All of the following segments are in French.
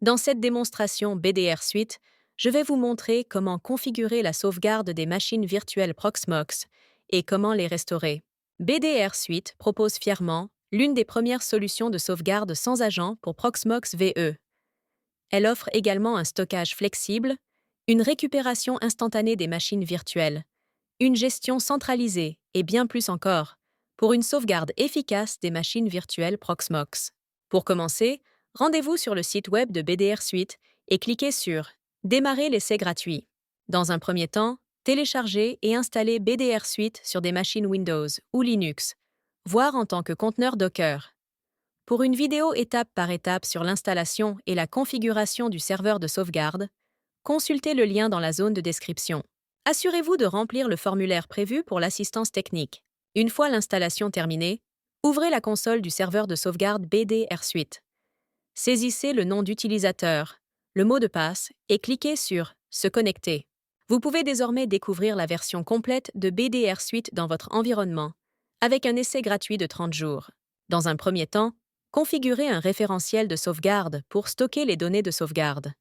Dans cette démonstration BDR Suite, je vais vous montrer comment configurer la sauvegarde des machines virtuelles Proxmox et comment les restaurer. BDR Suite propose fièrement l'une des premières solutions de sauvegarde sans agent pour Proxmox VE. Elle offre également un stockage flexible, une récupération instantanée des machines virtuelles, une gestion centralisée et bien plus encore, pour une sauvegarde efficace des machines virtuelles Proxmox. Pour commencer, rendez-vous sur le site web de BDR Suite et cliquez sur Démarrer l'essai gratuit. Dans un premier temps, téléchargez et installez BDR Suite sur des machines Windows ou Linux, voire en tant que conteneur Docker. Pour une vidéo étape par étape sur l'installation et la configuration du serveur de sauvegarde, consultez le lien dans la zone de description. Assurez-vous de remplir le formulaire prévu pour l'assistance technique. Une fois l'installation terminée, ouvrez la console du serveur de sauvegarde BDR Suite. Saisissez le nom d'utilisateur, le mot de passe et cliquez sur « Se connecter ». Vous pouvez désormais découvrir la version complète de BDR Suite dans votre environnement, avec un essai gratuit de 30 jours. Dans un premier temps, configurez un référentiel de sauvegarde pour stocker les données de sauvegarde.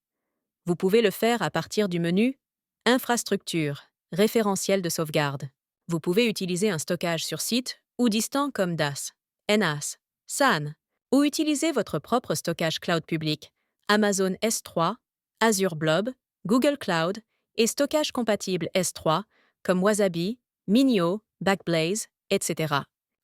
Vous pouvez le faire à partir du menu « Infrastructure, référentiel de sauvegarde ». Vous pouvez utiliser un stockage sur site ou distant comme DAS, NAS, SAN, ou utiliser votre propre stockage cloud public, Amazon S3, Azure Blob, Google Cloud et stockage compatible S3 comme Wasabi, Minio, Backblaze, etc.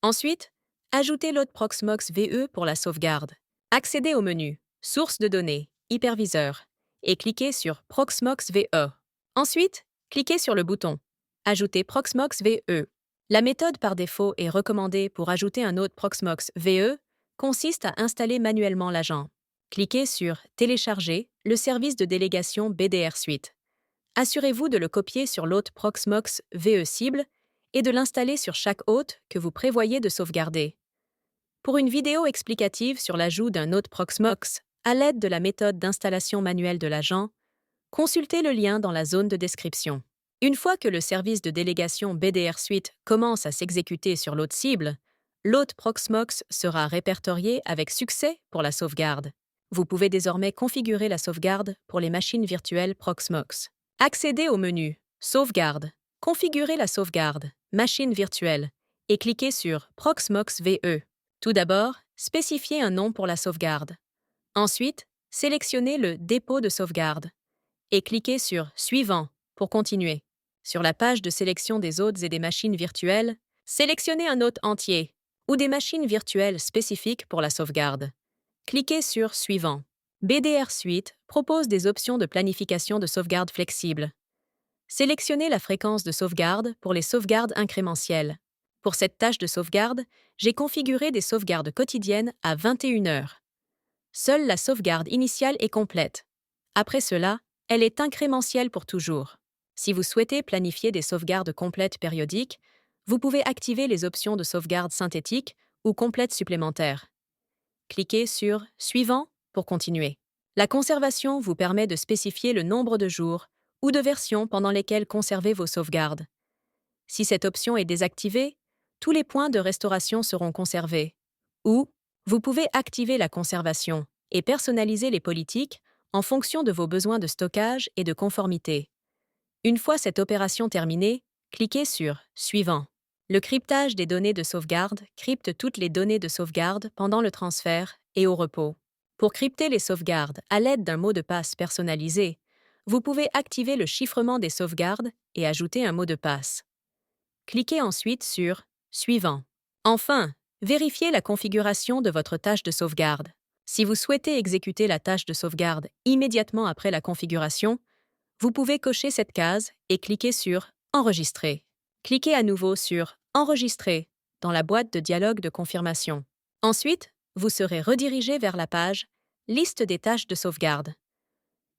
Ensuite, ajoutez l'autre Proxmox VE pour la sauvegarde. Accédez au menu « Source de données, hyperviseur » et cliquez sur Proxmox VE. Ensuite, cliquez sur le bouton « Ajouter Proxmox VE ». La méthode par défaut est recommandée pour ajouter un autre Proxmox VE consiste à installer manuellement l'agent. Cliquez sur « Télécharger » le service de délégation BDR Suite. Assurez-vous de le copier sur l'hôte Proxmox VE cible et de l'installer sur chaque hôte que vous prévoyez de sauvegarder. Pour une vidéo explicative sur l'ajout d'un hôte Proxmox à l'aide de la méthode d'installation manuelle de l'agent, consultez le lien dans la zone de description. Une fois que le service de délégation BDR Suite commence à s'exécuter sur l'hôte cible, l'hôte Proxmox sera répertorié avec succès pour la sauvegarde. Vous pouvez désormais configurer la sauvegarde pour les machines virtuelles Proxmox. Accédez au menu « Sauvegarde », configurez la sauvegarde « Machine virtuelle » et cliquez sur « Proxmox VE ». Tout d'abord, spécifiez un nom pour la sauvegarde. Ensuite, sélectionnez le « Dépôt de sauvegarde » et cliquez sur « Suivant » pour continuer. Sur la page de sélection des hôtes et des machines virtuelles, sélectionnez un hôte entier ou des machines virtuelles spécifiques pour la sauvegarde. Cliquez sur « Suivant ». BDR Suite propose des options de planification de sauvegarde flexible. Sélectionnez la fréquence de sauvegarde pour les sauvegardes incrémentielles. Pour cette tâche de sauvegarde, j'ai configuré des sauvegardes quotidiennes à 21 heures. Seule la sauvegarde initiale est complète. Après cela, elle est incrémentielle pour toujours. Si vous souhaitez planifier des sauvegardes complètes périodiques, vous pouvez activer les options de sauvegarde synthétique ou complète supplémentaires. Cliquez sur « Suivant » pour continuer. La conservation vous permet de spécifier le nombre de jours ou de versions pendant lesquelles conserver vos sauvegardes. Si cette option est désactivée, tous les points de restauration seront conservés. Ou, vous pouvez activer la conservation et personnaliser les politiques en fonction de vos besoins de stockage et de conformité. Une fois cette opération terminée, cliquez sur « Suivant ». Le cryptage des données de sauvegarde crypte toutes les données de sauvegarde pendant le transfert et au repos. Pour crypter les sauvegardes à l'aide d'un mot de passe personnalisé, vous pouvez activer le chiffrement des sauvegardes et ajouter un mot de passe. Cliquez ensuite sur « Suivant ». Enfin, vérifiez la configuration de votre tâche de sauvegarde. Si vous souhaitez exécuter la tâche de sauvegarde immédiatement après la configuration, vous pouvez cocher cette case et cliquer sur « Enregistrer ». Cliquez à nouveau sur « Enregistrer » dans la boîte de dialogue de confirmation. Ensuite, vous serez redirigé vers la page « Liste des tâches de sauvegarde ».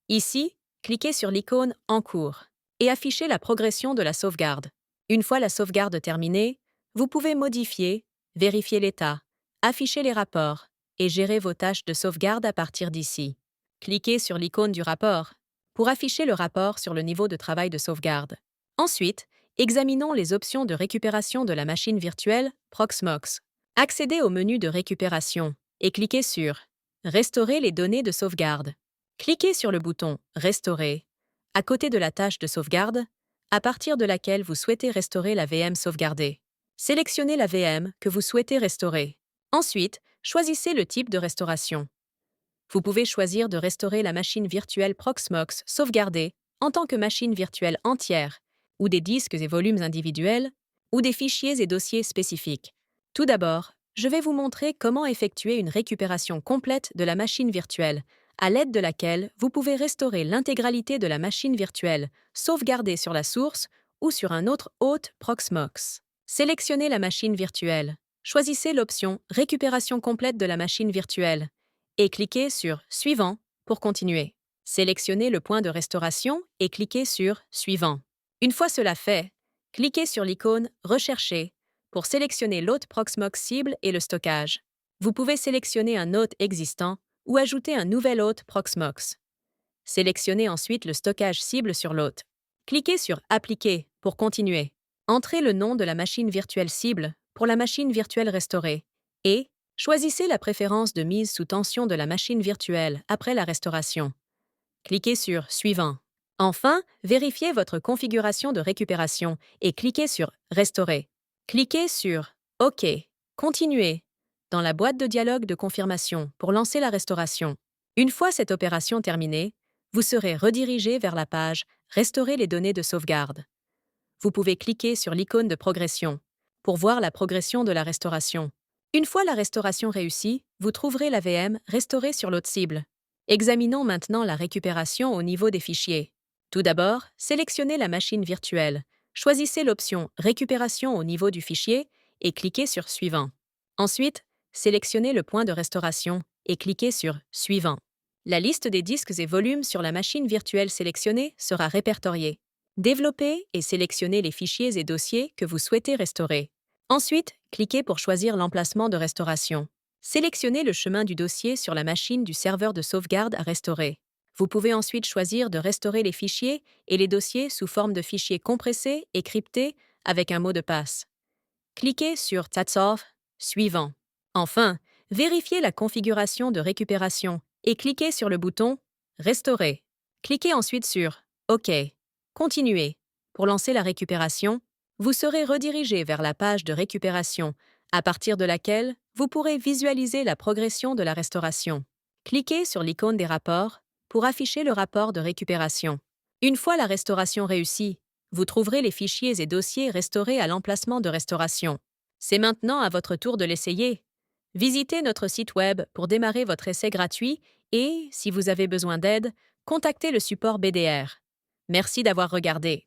Ici, cliquez sur l'icône « En cours » et affichez la progression de la sauvegarde. Une fois la sauvegarde terminée, vous pouvez modifier, vérifier l'état, afficher les rapports et gérer vos tâches de sauvegarde à partir d'ici. Cliquez sur l'icône du rapport pour afficher le rapport sur le niveau de travail de sauvegarde. Ensuite, examinons les options de récupération de la machine virtuelle Proxmox. Accédez au menu de récupération et cliquez sur « Restaurer les données de sauvegarde ». Cliquez sur le bouton « Restaurer » à côté de la tâche de sauvegarde, à partir de laquelle vous souhaitez restaurer la VM sauvegardée. Sélectionnez la VM que vous souhaitez restaurer. Ensuite, choisissez le type de restauration. Vous pouvez choisir de restaurer la machine virtuelle Proxmox sauvegardée en tant que machine virtuelle entière, ou des disques et volumes individuels, ou des fichiers et dossiers spécifiques. Tout d'abord, je vais vous montrer comment effectuer une récupération complète de la machine virtuelle, à l'aide de laquelle vous pouvez restaurer l'intégralité de la machine virtuelle, sauvegardée sur la source ou sur un autre hôte Proxmox. Sélectionnez la machine virtuelle. Choisissez l'option « Récupération complète de la machine virtuelle » et cliquez sur « Suivant » pour continuer. Sélectionnez le point de restauration et cliquez sur « Suivant ». Une fois cela fait, cliquez sur l'icône « Rechercher » pour sélectionner l'hôte Proxmox cible et le stockage. Vous pouvez sélectionner un hôte existant ou ajouter un nouvel hôte Proxmox. Sélectionnez ensuite le stockage cible sur l'hôte. Cliquez sur « Appliquer » pour continuer. Entrez le nom de la machine virtuelle cible pour la machine virtuelle restaurée et choisissez la préférence de mise sous tension de la machine virtuelle après la restauration. Cliquez sur « Suivant ». Enfin, vérifiez votre configuration de récupération et cliquez sur « Restaurer ». Cliquez sur « OK », Continuer dans la boîte de dialogue de confirmation pour lancer la restauration. Une fois cette opération terminée, vous serez redirigé vers la page « Restaurer les données de sauvegarde ». Vous pouvez cliquer sur l'icône de progression pour voir la progression de la restauration. Une fois la restauration réussie, vous trouverez la VM restaurée sur l'hôte cible. Examinons maintenant la récupération au niveau des fichiers. Tout d'abord, sélectionnez la machine virtuelle. Choisissez l'option « Récupération au niveau du fichier » et cliquez sur « Suivant ». Ensuite, sélectionnez le point de restauration et cliquez sur « Suivant ». La liste des disques et volumes sur la machine virtuelle sélectionnée sera répertoriée. Développez et sélectionnez les fichiers et dossiers que vous souhaitez restaurer. Ensuite, cliquez pour choisir l'emplacement de restauration. Sélectionnez le chemin du dossier sur la machine du serveur de sauvegarde à restaurer. Vous pouvez ensuite choisir de restaurer les fichiers et les dossiers sous forme de fichiers compressés et cryptés avec un mot de passe. Cliquez sur That's All, Suivant. Enfin, vérifiez la configuration de récupération et cliquez sur le bouton Restaurer. Cliquez ensuite sur OK. Continuez. Pour lancer la récupération, vous serez redirigé vers la page de récupération, à partir de laquelle vous pourrez visualiser la progression de la restauration. Cliquez sur l'icône des rapports pour afficher le rapport de récupération. Une fois la restauration réussie, vous trouverez les fichiers et dossiers restaurés à l'emplacement de restauration. C'est maintenant à votre tour de l'essayer. Visitez notre site web pour démarrer votre essai gratuit et, si vous avez besoin d'aide, contactez le support BDR. Merci d'avoir regardé.